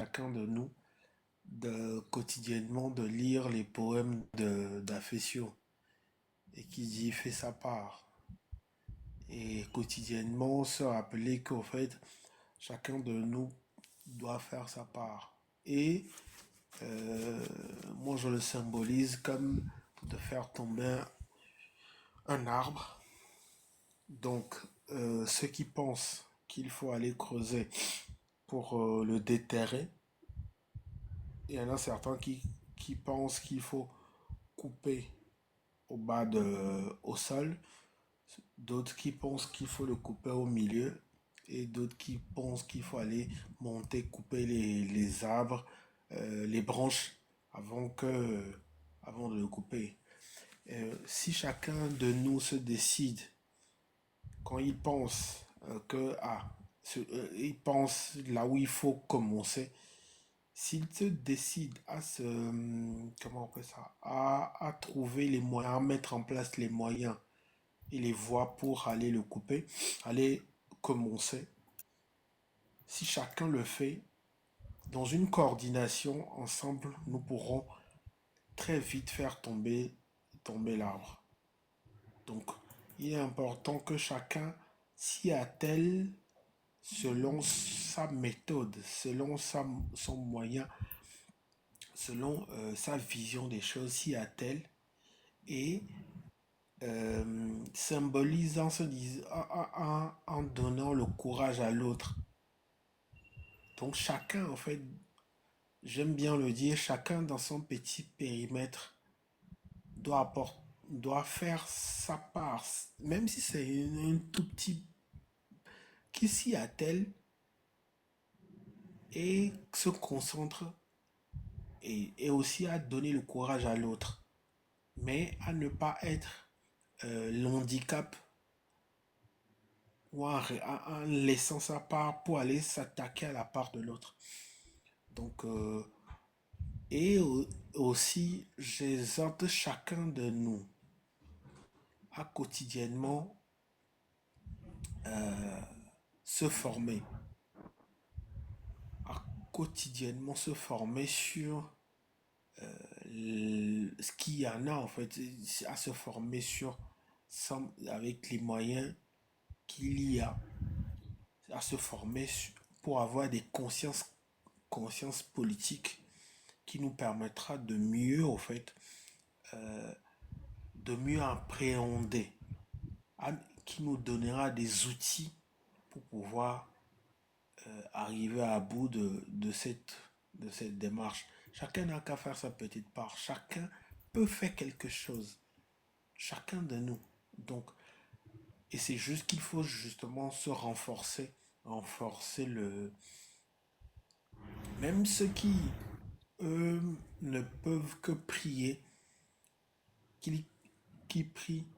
chacun de nous de quotidiennement de lire les poèmes d'Afessio et qui dit fait sa part. Et quotidiennement se rappeler qu'au fait, chacun de nous doit faire sa part. Et euh, moi, je le symbolise comme de faire tomber un arbre. Donc, ceux qui pensent qu'il faut aller creuser pour le déterrer, il y en a certains qui pensent qu'il faut couper au sol, d'autres qui pensent qu'il faut le couper au milieu, et d'autres qui pensent qu'il faut aller monter, couper les arbres, les branches avant, avant de le couper. Si chacun de nous se décide, quand il pense il pense là où il faut commencer, s'il se décide comment on peut ça, à trouver les moyens, à mettre en place les moyens et les voies pour aller le couper, aller commencer, si chacun le fait, dans une coordination ensemble, nous pourrons très vite faire tomber l'arbre. Donc, il est important que chacun s'y attelle selon sa méthode, selon son moyen, selon sa vision des choses, s'y attelle et symbolise en donnant le courage à l'autre. Donc chacun, en fait, j'aime bien le dire, chacun dans son petit périmètre doit apporter, doit faire sa part, même si c'est un tout petit qui s'y attelle et se concentre et aussi à donner le courage à l'autre, mais à ne pas être l'handicap ou en laissant sa part pour aller s'attaquer à la part de l'autre. Donc, et aussi, j'exhorte chacun de nous à quotidiennement se former, à quotidiennement se former sur ce qu'il y en a en fait, à se former sur avec les moyens qu'il y a, à se former pour avoir des consciences politiques qui nous permettra de mieux en fait, de mieux appréhender, qui nous donnera des outils pour pouvoir arriver à bout de cette démarche. Chacun n'a qu'à faire sa petite part. Chacun peut faire quelque chose. Chacun de nous. Donc, et c'est juste qu'il faut justement se renforcer. Renforcer le. Même ceux qui, eux, ne peuvent que prier, qui, qui prient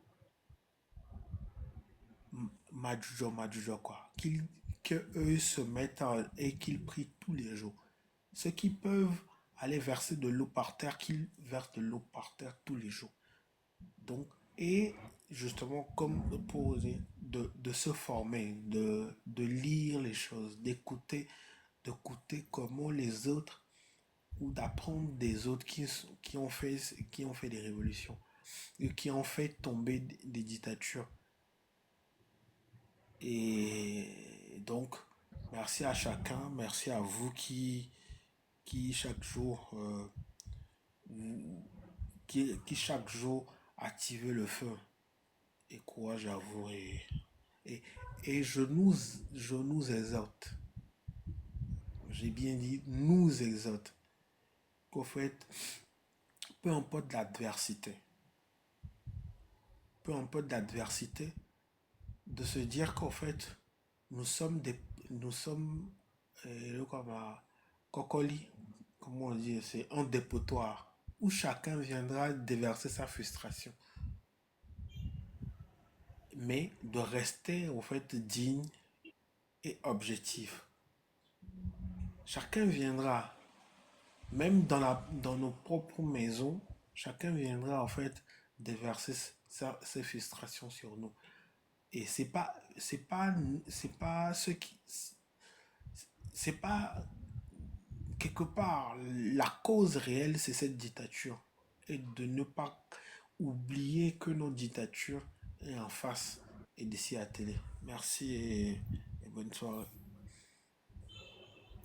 Majujo, Majujo, quoi. Que eux se mettent et qu'ils prient tous les jours. Ceux qui peuvent aller verser de l'eau par terre, qu'ils versent de l'eau par terre tous les jours. Donc, et justement, comme pour de se former, de lire les choses, d'écouter comment les autres, ou d'apprendre des autres qui ont fait des révolutions, et qui ont fait tomber des dictatures. Et donc, merci à chacun, merci à vous qui chaque jour, qui chaque jour activez le feu. Et courage à vous. Et, et je nous exhorte, j'ai bien dit, nous exhorte, qu'au fait, peu importe l'adversité, peu importe l'adversité, de se dire qu'au fait, nous sommes, comme à Cocoli, comment on dit, c'est un dépotoir où chacun viendra déverser sa frustration, mais de rester au fait digne et objectif. Chacun viendra, même dans nos propres maisons, chacun viendra en fait déverser ses frustrations sur nous. Et c'est pas ce qui, c'est pas quelque part, la cause réelle, c'est cette dictature. Et de ne pas oublier que notre dictature est en face et d'ici à la télé. Merci et bonne soirée.